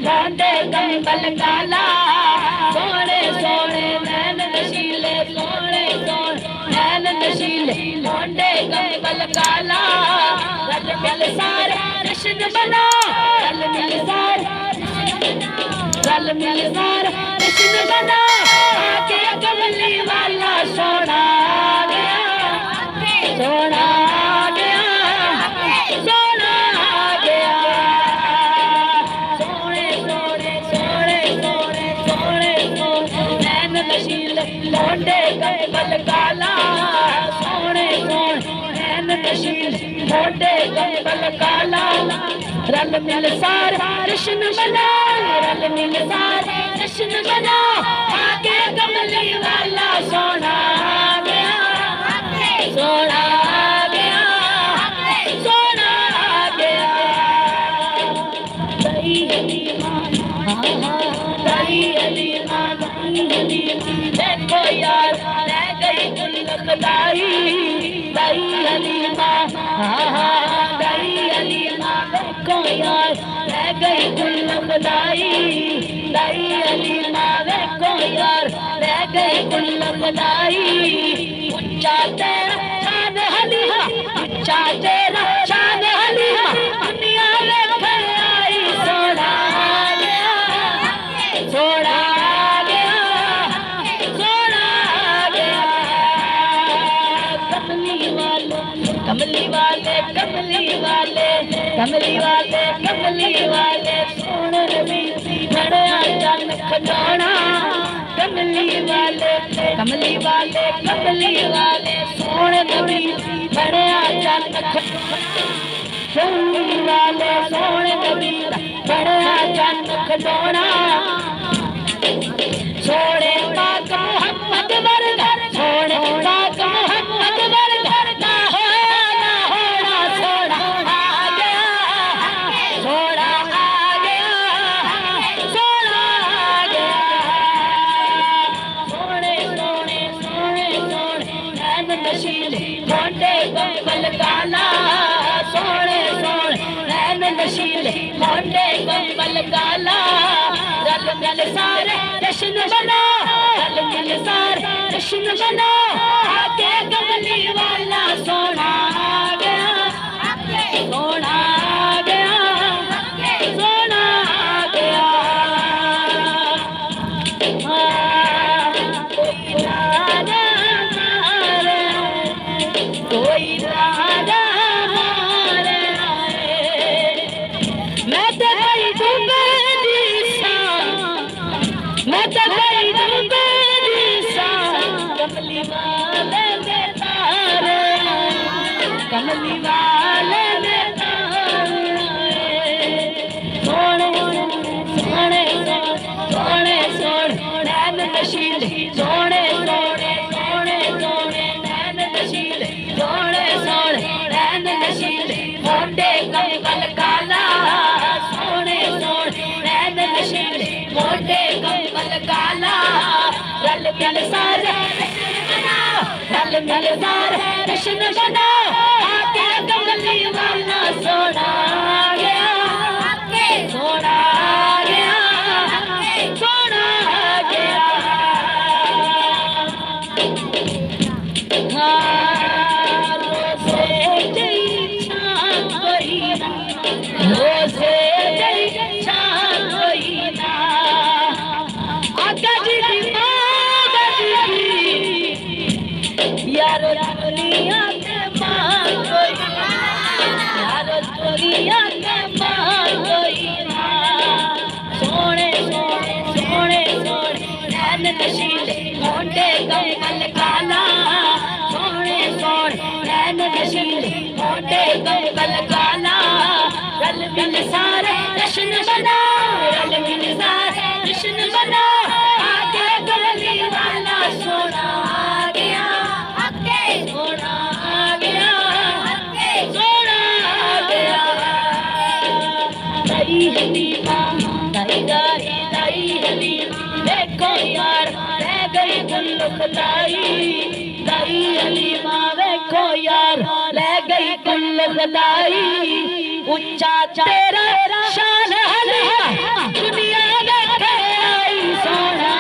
लौंडे कंबल काला सोने सोने नैन नशीले सोने सोने नैन नशीले लौंडे कंबल काला रल मिल सारे जश्न बना रल मिल सारे जश्न बना आके कमली वाला सोना गया सोना लौंडे कंबल काला सोने सोने नैन नशीले लौंडे कंबल काला रल मिल सारे जश्न बना रल मिल सारे जश्न बना आगे कमली वाला सोना गया सोना गया सोना गया दई हलीमा दई हलीमा देखो यार रह गई गुलखदाई दई हलीमा दई हलीमा देखो यार रह गई गुलखदाई दई हलीमा देखो यार रह गई गुलखदाई ऊंचा तेरा शान हलीमा ऊंचा तेरा शान हलीमा दुनिया देख आई सोना गया सोना कमली वाले कमली वाले कमली वाले कमली वाले सोन रवि बड़ा चन खजाना कमली वाले कमली वाले कमली वाले सोन रवि बड़ा चन कमली वाले सोन रवि बड़ा चन खजाना सोने पाक मोहम्मद वर्गा सोने पाक मोहम्मद वर्गा लौंडे कंबल काला सोने सोने नैन नशीले लौंडे कंबल काला रल मिल सारे जश्न बना रल मिल सारे जश्न बना आके कमली वाला सोना गया सोना गया सोना गया कोई राजा मारे मैं तो गई डूबे दिशा मैं तो गई डूबे दिशा कमली वाले ने तारे कमली वाले ने तारे सोने सोने सोने सोने नैन नशीले सोने सोने सोने सोने नैन नशीले सोने सोने नैन नशीले लौंडे कंबल काला सोने सोने नैन नशीले लौंडे कंबल काला रल मिल सारे रल मिल सारे जश्न बना आके कमली वाला सोना गया सोना गया सोना गया यार दुनिया के मान कोई यार दुनिया के मान कोई सोने सोने सोने सोने नैन नशीले लौंडे कंबल काला सोने सोने नैन नशीले लौंडे कंबल काला रल मिल सारे जश्न बना रल मिल सारे जश्न बना आके कमली वाला सोना गया सोना गया सोना गया दई हलीमा दई हलीमा देखो यार रह गई गुलखदाई दई हलीमा देखो यार रह गई गुलखदाई ऊंचा तेरा शान है दुनिया में आई सोना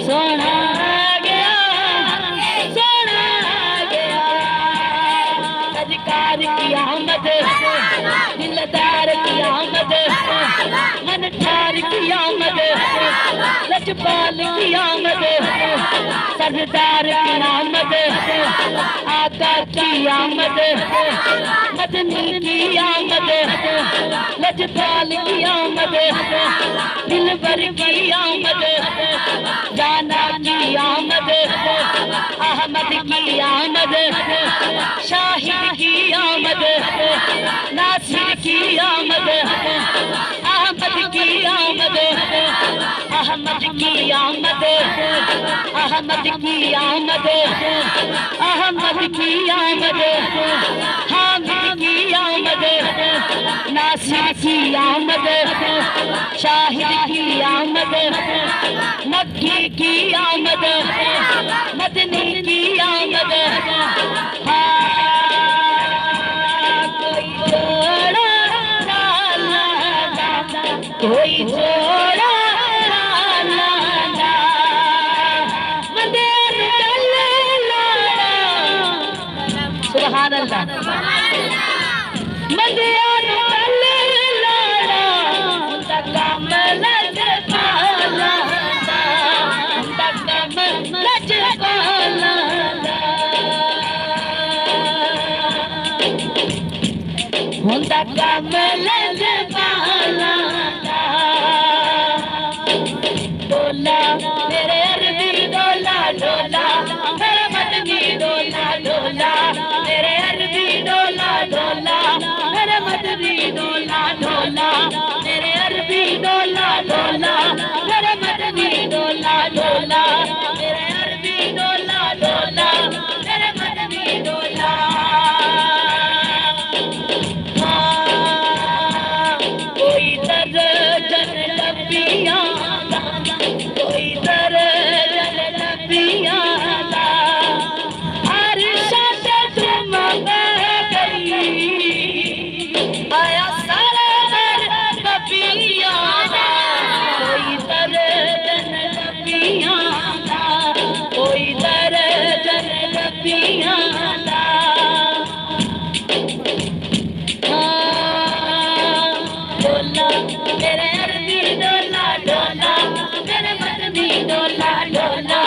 सोना गया सोना गया अधिकार की आमद दिलदार की आमद मन ठार की आमद लजपाल की आमद सरदार की आमद आका की आमद मदनी की आमद लजपाल की आमद दिलबर की आमद जाना की आमद अहमद की आमद शाहिद की आमद नासिर की आमद अहमद की आमद अहमद की आमद अहमद की आमद अहमद की आमद हामिद की आमद नासिर की आमद शाहिद की आमद मक्की की आमद मदनी की आमद कोई जोड़ा सुभान अल्लाह मदियानु तले लाड़ा उनका कमल जपाला उनका कमल जपाला उनका कमल जपाला डोला मेरे अरबी डोला डोला मेरे मदनी डोला डोला मेरे अरबी डोला डोला मेरे मदनी डोला डोला मेरे अरबी डोला डोला मेरे मदनी डोला डोला मेरे अरबी डोला डोला मेरे मदनी डोला कोई दर्जन लबियां कोई दर्जन लबियां आया सारा कपिया कोई दर्जन कपिया कोई दर्जन कपिया डोला मेरे अरबी डोला डोला मेरे मदनी डोला डोला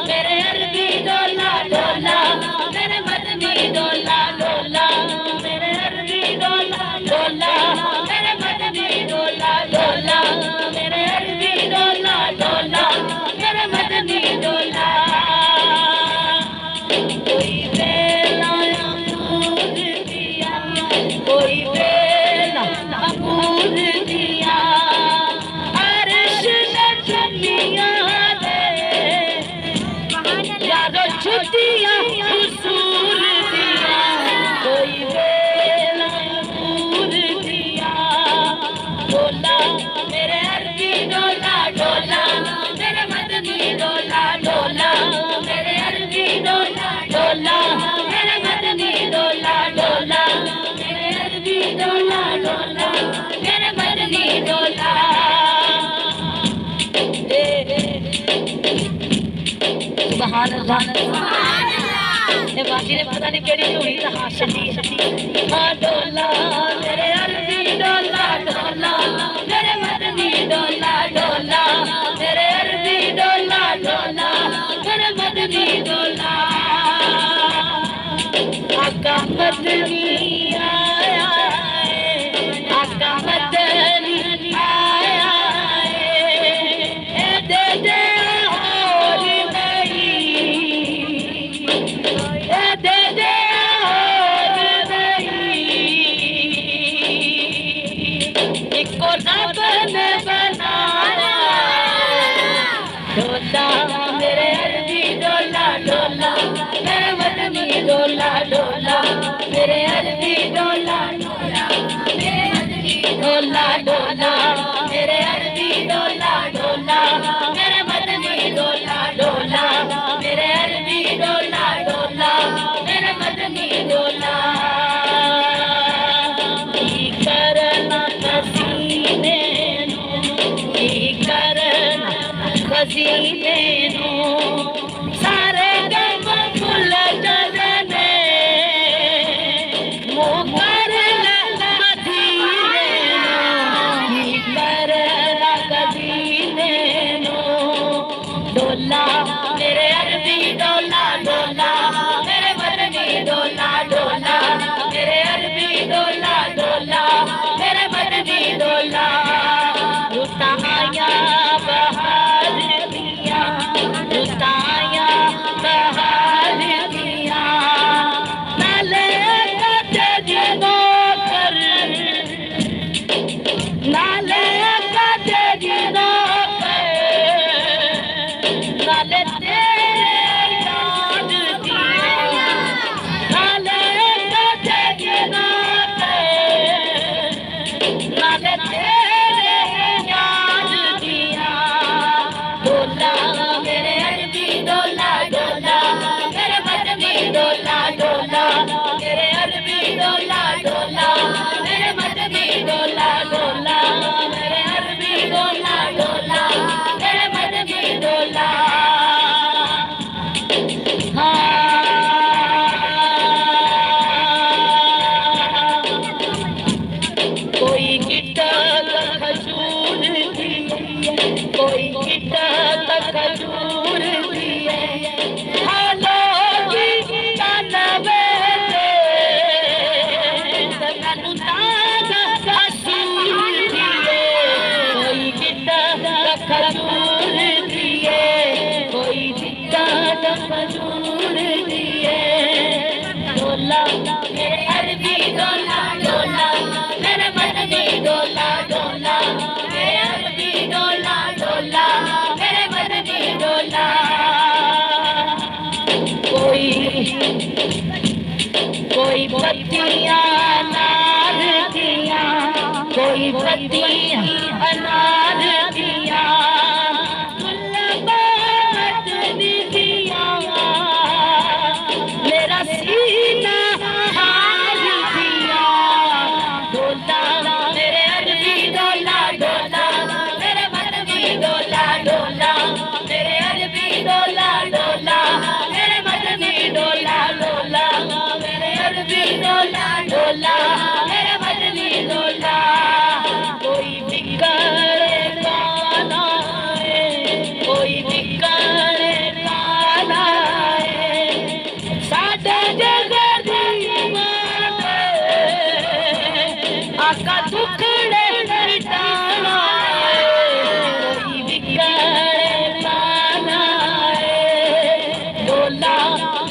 मेरे अरबी डोला डोला मेरे मदनी डोला डोला मेरे अरबी डोला डोला मेरे मदनी डोला डोला मेरे अरबी डोला डोला मेरे मदनी डोला कोई बेला अमूद दिया कोई बेला अमूद दिया अर्श ने दुनिया दे यारो छुट्टियां उसूल दिया कोई बेला अमूद दिया डोला मेरे अरबी डोला डोला मेरे मदनी डोला डोला मेरे अरबी डोला डोला मेरे मदनी डोला डोला मेरे अरबी डोला डोला मेरे मदनी डोला सुभान अल्लाह ये बाजी ने पता नहीं केड़ी झोली दा हाशनी हां डोला मेरे अरबी डोला डोला मेरे मदनी डोला डोला मेरे अरबी डोला डोला मेरे मदनी डोला आका मदनी आया आका मदनी आया ए दे दे डोला मेरे अरबी डोला डोला मेरे मदनी डोला डोला मेरे अरबी मेरे अरबी डोला डोला मेरे मदनी डोला डोला मेरे अरबी डोला डोला मेरे मदनी डोला कोई पत्तियां अनार दिया कोई पत्तियां अनार दिया गुलाबात दिया मेरा सीना हार दिया डोला मेरे अरबी डोला डोला मेरे मदनी डोला डोला मेरे अरबी डोला डोला मेरे मदनी डोला डोला मेरे अरबी डोला डोला मेरे मदनी डोला कोई बिगड़े गाना है कोई बिगड़े गाना है साडे जगदी माते आका दुखड़े मिटाना है कोई बिगड़े गाना है डोला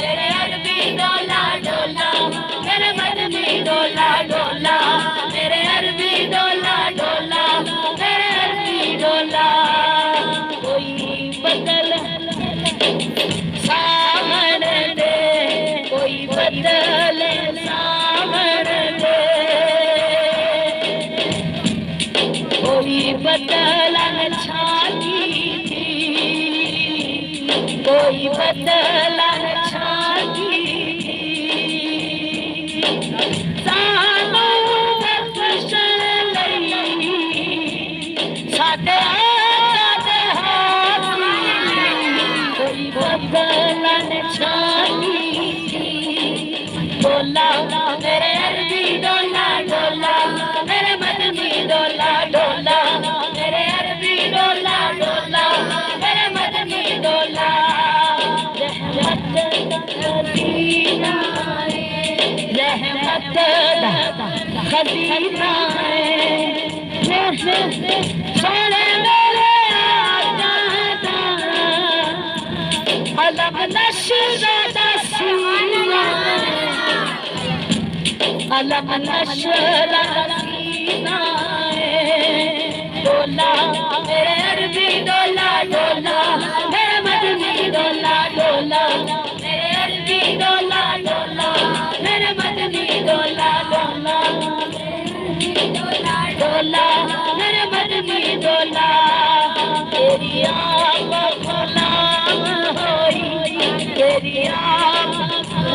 मेरे अरबी डोला डोला मेरे मदनी डोला डोला मेरे अरबी डोला डोला मेरे अरबी डोला कोई बदल सामने दे कोई बदल सामने दे कोई बदल छाती थी कोई बदल छाती सानू बख्शण लई साडे आदे हाथी कोई बदलन छाती डोला मेरे अरबी डोला डोला मेरे मदनी डोला डोला मेरे अरबी डोला डोला मेरे मदनी डोला रहमत खजीना रहमत खजीना सोने मेरे आका अलम नशरा दसीना अलम नशरा दसीना डोला मेरे अरबी डोला डोला मेरे मदनी डोला डोला मेरे अरबी डोला डोला मेरे मदनी डोला डोला डोला मेरे मदनी डोला तेरी आँख गुलाम होई तेरी आँख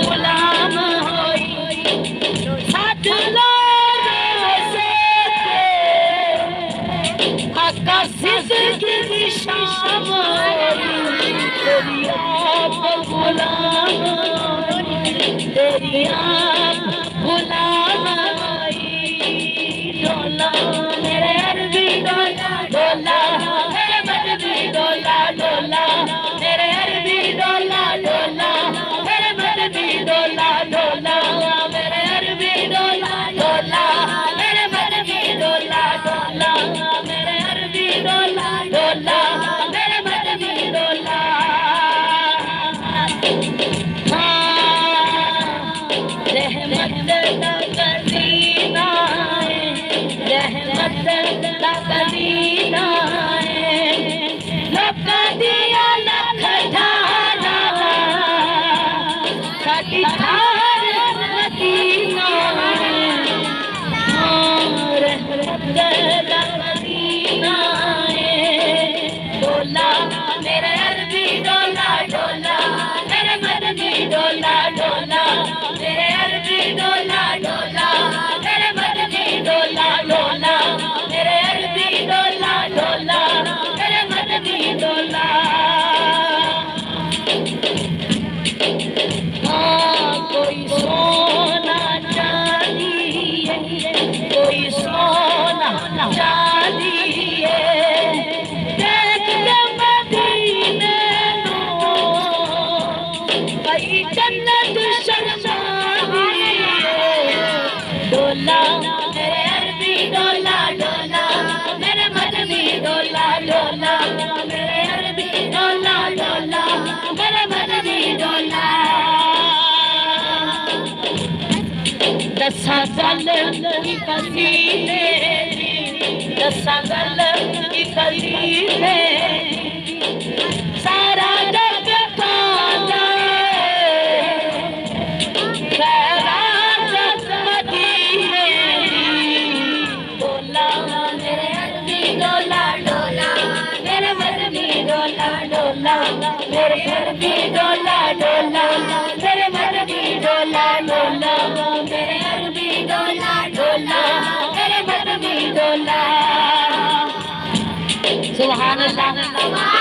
गुलाम होई साथ लोगों से आका जिंदगी की शाम होई तेरी आँख गुलाम तेरी आँख गुलाम होई डोला मेरे अरबी डोला डोला मेरे मदनी डोला डोला मेरे अरबी डोला डोला मेरे मदनी डोला डोला मेरे अरबी डोला डोला मेरे मदनी डोला डोला मेरे अरबी डोला डोला मेरे मदनी डोला रहमत कदीना रहमत कदीना लोक दिया लख ठारा साडी ठार मदीना रहमत कदीना डोला मेरे अरबी डोला डोला मेरे मदनी डोला डोला मेरे अरबी डोला डोला मेरे मदनी डोला डोला मेरे अरबी डोला डोला मेरे मदनी डोला कोई सोना चांदी कोई सोना चांदी देख के मदीने नो कई जन्नत शर्माई डोला मेरे अरबी डोला डोला मेरे मदनी डोला डोला मेरे अरबी डोला डोला मेरे मदनी डोला दसा गल की कसी तेरी दसा गल की कसी तेरी सारा जग खांदा खैरात मदीने दी डोला मेरे अरबी डोला डोला मेरे मदनी डोला डोला मेरे अरबी डोला डोला मेरे मदनी डोला डोला मेरे अरबी डोला डोला मेरे मदनी डोला सुभान अल्लाह